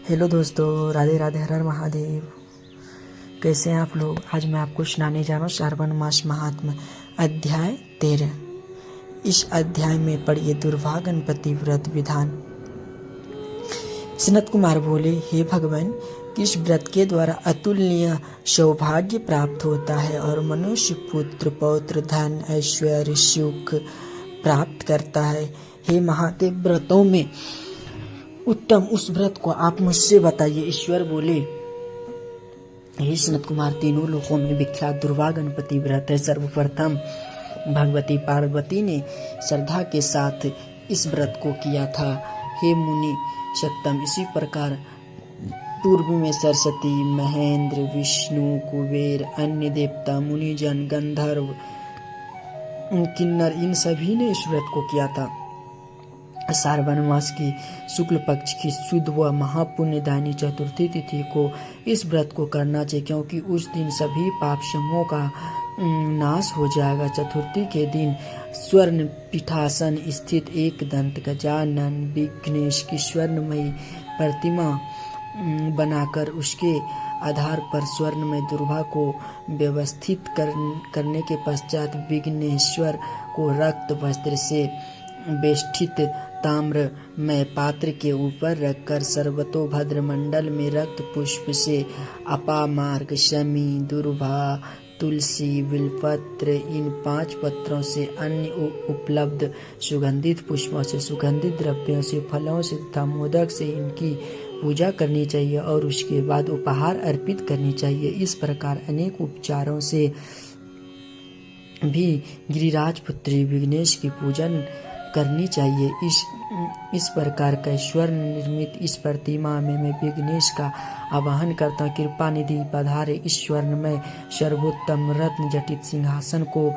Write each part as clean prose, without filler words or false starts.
Hello दोस्तों, राधे राधे, हर हर महादेव। कैसे हैं आप लोग? आज मैं आपको सुनाने जा रहा हूँ श्रावण मास महात्म्य अध्याय 13। इस अध्याय में पढ़िए दुर्वा गणपति व्रत विधान। सनत कुमार बोले, हे भगवान, किस व्रत के द्वारा अतुलनीय सौभाग्य प्राप्त होता है और मनुष्य पुत्र पौत्र धन ऐश्वर्य सुख प्राप्त करता है। हे महादेव, व्रतों में उत्तम उस व्रत को आप मुझसे बताइए। ईश्वर बोले, हे सनत कुमार, तीनों लोकों में विख्यात दुर्वा गणपति व्रत है। सर्वप्रथम भगवती पार्वती ने श्रद्धा के साथ इस व्रत को किया था। हे मुनि सत्तम, इसी प्रकार पूर्व में सरस्वती, महेंद्र, विष्णु, कुबेर, अन्य देवता, मुनिजन, गंधर्व, किन्नर, इन सभी ने इस व्रत को किया था। श्रावण मास की शुक्ल पक्ष की शुद्ध व महापुण्यदायिनी चतुर्थी तिथि को इस व्रत को करना चाहिए, क्योंकि उस दिन सभी पाप समूहों का नाश हो जाएगा। चतुर्थी के दिन स्वर्ण पीठासन स्थित एक दंत गजानन विघ्नेश की स्वर्णमयी प्रतिमा बनाकर उसके आधार पर स्वर्णमय दुर्वा को व्यवस्थित करने के पश्चात विघ्नेश्वर को रक्त वस्त्र से बेष्ठित ताम्र में पात्र के ऊपर रखकर सर्वतोभद्र मंडल में रक्त पुष्प से अपामार्ग, शमी, दुर्वा, तुलसी, बिल्वपत्र, इन 5 पत्रों से अन्य उपलब्ध सुगंधित पुष्पों से, सुगंधित द्रव्यों से, फलों से तथा मोदक से इनकी पूजा करनी चाहिए और उसके बाद उपहार अर्पित करनी चाहिए। इस प्रकार अनेक उपचारों से भी गिरिराज पुत्री विघ्नेश की पूजन करनी चाहिए। इस प्रकार का स्वर्ण निर्मित इस प्रतिमा में मैं विघ्नेश का आवाहन करता हूँ। कृपा निधि पधारे। इस स्वर्ण में सर्वोत्तम रत्न जटित सिंहासन को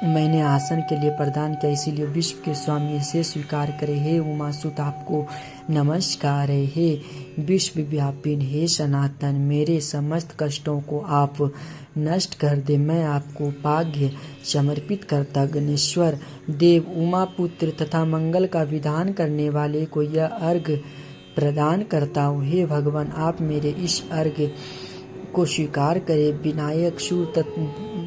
मैंने आसन के लिए प्रदान किया, इसीलिए विश्व के स्वामी इसे स्वीकार करे। हे उमासुत, आपको नमस्कार है। हे विश्वव्यापिन, हे सनातन, मेरे समस्त कष्टों को आप नष्ट कर दे। मैं आपको पाग्य समर्पित करता गणेश्वर देव, उमा पुत्र तथा मंगल का विधान करने वाले को यह अर्घ्य प्रदान करता हूँ। हे भगवान, आप मेरे इस अर्घ्य को स्वीकार करें। विनायक शूर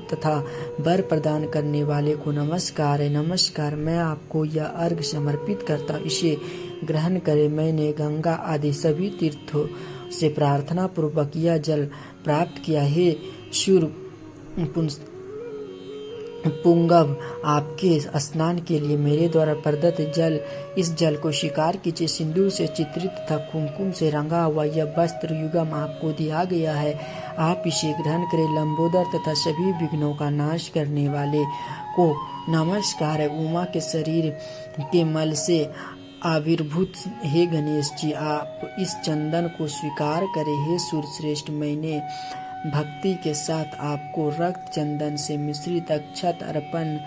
तथा वर प्रदान करने वाले को नमस्कार है। नमस्कार, मैं आपको यह अर्घ्य समर्पित करता हूँ, इसे ग्रहण करें। मैंने गंगा आदि सभी तीर्थों से प्रार्थना पूर्वक यह जल प्राप्त किया। हे शूर पुंगव, आपके स्नान के लिए मेरे द्वारा प्रदत्त जल, इस जल को स्वीकार कीजिए। सिंदूर से चित्रित तथा कुमकुम से रंगा हुआ यह वस्त्र युगम आपको दिया गया है, आप इसे ग्रहण करें। लंबोदर तथा सभी विघ्नों का नाश करने वाले को नमस्कार है। उमा के शरीर के मल से आविर्भूत हे गणेश जी, आप इस चंदन को स्वीकार करें। हे सूर्यश्रेष्ठ, मैंने भक्ति के साथ आपको रक्त चंदन से मिश्रित अक्षत अर्पण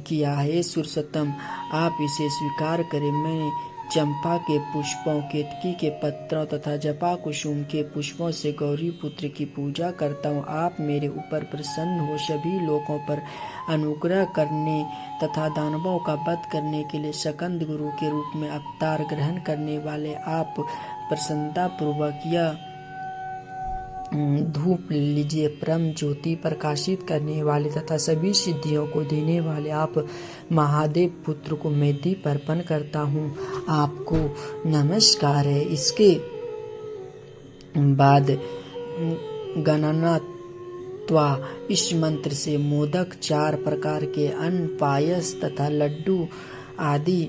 किया है। सुरसतम, आप इसे स्वीकार करें। मैं चंपा के पुष्पों, केतकी के पत्रों तथा जपा कुसुम के पुष्पों से गौरी पुत्र की पूजा करता हूँ। आप मेरे ऊपर प्रसन्न हो सभी लोगों पर अनुग्रह करने तथा दानवों का वध करने के लिए सकंद गुरु के रूप में अवतार ग्रहण करने वाले आप प्रसन्नता पूर्वक यह धूप लीजिए। परम ज्योति प्रकाशित करने वाले तथा सभी सिद्धियों को देने वाले आप महादेव पुत्र को मैं दीप अर्पण करता हूँ, आपको नमस्कार है। इसके बाद गणनात्वा इस मंत्र से मोदक, 4 प्रकार के अन्न, पायस तथा लड्डू आदि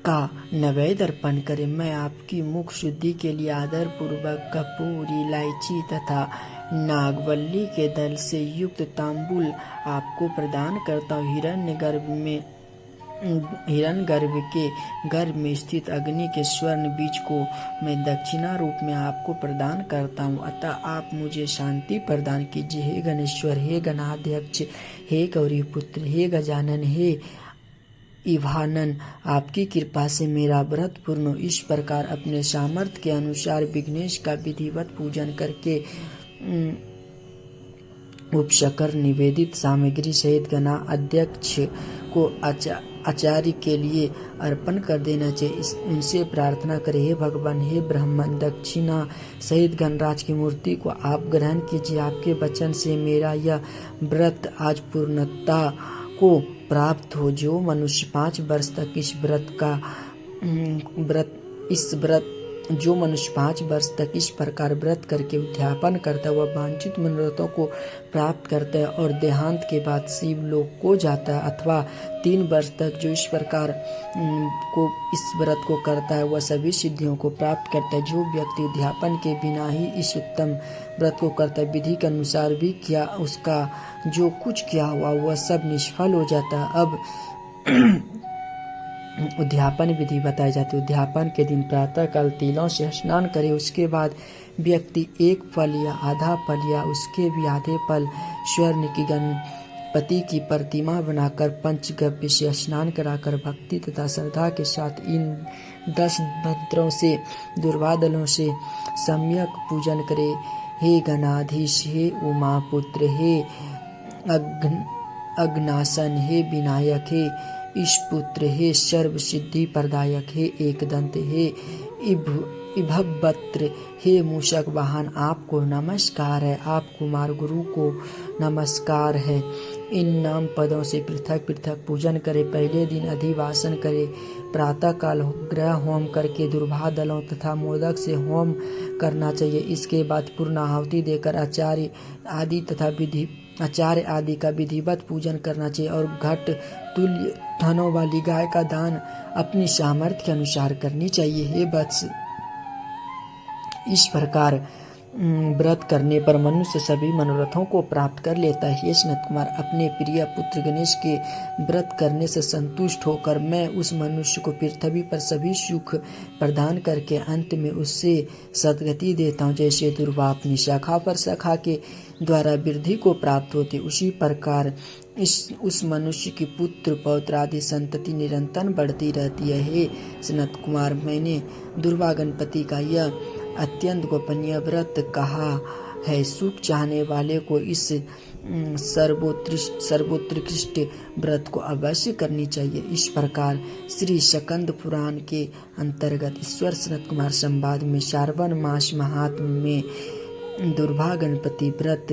का नैवेद्य अर्पण करें। मैं आपकी मुख शुद्धि के लिए आदर पूर्वक कपूर, इलायची तथा नागवल्ली के दल से युक्त तांबूल आपको प्रदान करता हूँ। हिरण्यगर्भ के गर्भ में स्थित अग्नि के स्वर्ण बीज को मैं दक्षिणा रूप में आपको प्रदान करता हूँ, अतः आप मुझे शांति प्रदान कीजिए। हे गणेश्वर, हे गणाध्यक्ष, हे गौरी पुत्र, हे गजानन, हे इवानन, आपकी कृपा से मेरा व्रत पूर्ण। इस प्रकार अपने सामर्थ्य के अनुसार विघ्नेश का विधिवत पूजन करके उपशकर निवेदित सामग्री सहित गणा अध्यक्ष को आचार्य के लिए अर्पण कर देना चाहिए। उनसे प्रार्थना करें, हे भगवान, हे ब्राह्मण, दक्षिणा सहित गणराज की मूर्ति को आप ग्रहण कीजिए। आपके वचन से मेरा यह व्रत आज पूर्णता को प्राप्त हो। जो मनुष्य 5 वर्ष तक जो मनुष्य 5 वर्ष तक इस प्रकार व्रत करके उद्यापन करता है वह वांछित मनोरथों को प्राप्त करता है और देहांत के बाद शिवलोक को जाता है। अथवा 3 वर्ष तक जो इस प्रकार इस व्रत को करता है वह सभी सिद्धियों को प्राप्त करता है। जो व्यक्ति उद्यापन के बिना ही इस उत्तम व्रत को करता है, विधि के अनुसार भी किया, उसका जो कुछ किया हुआ वह सब निष्फल हो जाता है। अब उद्यापन विधि बताई जाती है। उद्यापन के दिन प्रातः काल तिलों से स्नान करे। उसके बाद व्यक्ति 1 फल या आधा फल या उसके भी आधे फल स्वर्ण की गणपति की प्रतिमा बनाकर पंचगव्य से स्नान कराकर भक्ति तथा श्रद्धा के साथ इन 10 मंत्रों से दुर्वादलों से सम्यक पूजन करे। हे गणाधीश, हे उमापुत्र, हे अग्नासन, हे विनायक, हे ईशपुत्र, हे सर्व सिद्धि प्रदायक, हे एकदंत, हे इभवत्र, हे मूषक वाहन, आपको नमस्कार है। आप कुमार गुरु को नमस्कार है। इन नाम पदों से पृथक पृथक पूजन करे। पहले दिन अधिवासन करे। प्रातः काल ग्रह होम करके दुर्भा दलों तथा मोदक से होम करना चाहिए। इसके बाद पूर्णाहुति देकर आचार्य आदि का विधिवत पूजन करना चाहिए और घट तुल्य धनों वाली गाय का दान अपनी सामर्थ्य के अनुसार करनी चाहिए। हे वत्स, इस प्रकार व्रत करने पर मनुष्य सभी मनोरथों को प्राप्त कर लेता है। हे सनत कुमार, अपने प्रिय पुत्र गणेश के व्रत करने से संतुष्ट होकर मैं उस मनुष्य को पृथ्वी पर सभी सुख प्रदान करके अंत में उससे सद्गति देता हूँ। जैसे दुर्वा अपनी शाखा पर शाखा के द्वारा वृद्धि को प्राप्त होती, उसी प्रकार उस मनुष्य की पुत्र पौत्र आदि संतति निरंतर बढ़ती रहती है। हे सनत कुमार, मैंने दुर्वा गणपति का यह अत्यंत गोपनीय व्रत कहा है। सुख चाहने वाले को इस सर्वोत्कृष्ट व्रत को अवश्य करनी चाहिए। इस प्रकार श्री स्कंद पुराण के अंतर्गत ईश्वर सनत कुमार संवाद में श्रावण मास महात्म्य में दुर्वा गणपति व्रत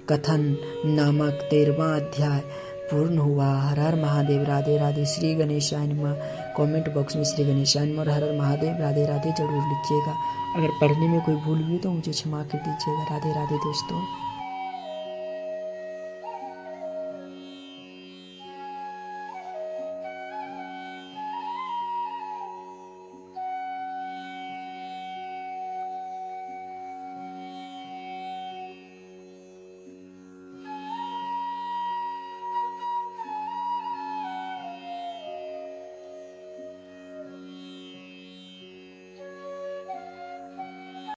कथन नामक 13वां अध्याय पूर्ण हुआ। हर हर महादेव, राधे राधे, श्री गणेशाय नमः। कमेंट बॉक्स में श्री गणेशाय नमः, हर हर महादेव, राधे राधे जरूर लिखिएगा। अगर पढ़ने में कोई भूल हुई तो मुझे क्षमा कर दीजिएगा। राधे राधे दोस्तों।